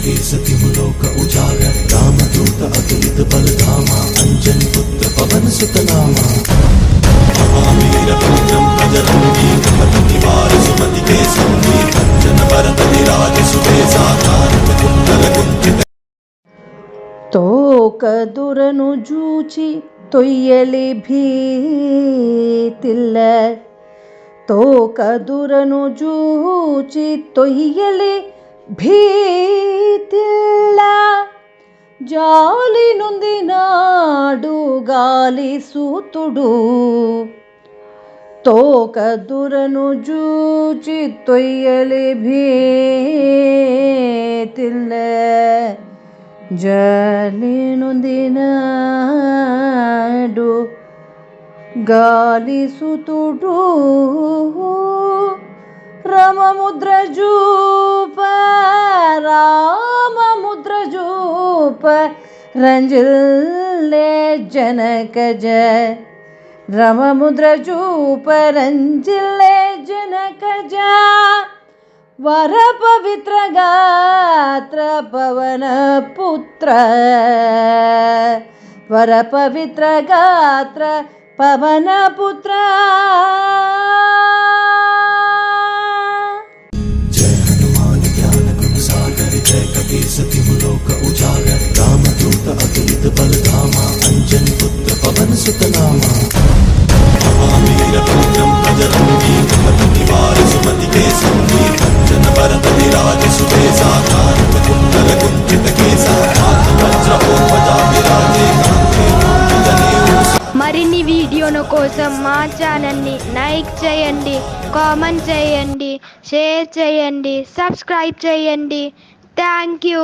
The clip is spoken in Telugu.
केसतिमुलोक उजागर रामदूत अतुलित बलधामा अंजन पुत्र पवन सुत नामा महावीरपुत्रं बजरंगी निवार सुमति के संगी कंचन भरत विराज सुबेसा कुंडल कुंचित తోకదురను జూచి తొయ్యలి భీతిల్ల తోకదురను జూచి తొయ్యలి భీతిల్ల జాలి నొందినాడు గాలి సూతుడు తోకదురను జూచి తొయ్యలి భీతిల్ల జాలి నొందినాడు గాలి సుతుడు రామముద్ర జూప రంజిల్లే జనకజ రామముద్ర జూప రంజిల్లే జనకజ వర పవిత్ర గాత్ర పవన పుత్ర వర పవిత్ర గాత్ర పవన పుత్ర जय हनुमान ज्ञान गुण सागर जय कपीसतिमुलोक उजागर रामदूत अतुलित बलधामा अंजन पुत्र पवन सुत नामा महावीरपुत्रं बजरंगी निवार सुमति के संगी कंचन भरत विराज सुबेसा कुंडल कुंचित केसा वज्रपोपजा विराजे మరిన్ని వీడియోల కోసం మా ఛానల్ని లైక్ చేయండి, కామెంట్ చేయండి, షేర్ చేయండి, సబ్స్క్రైబ్ చేయండి. Thank you.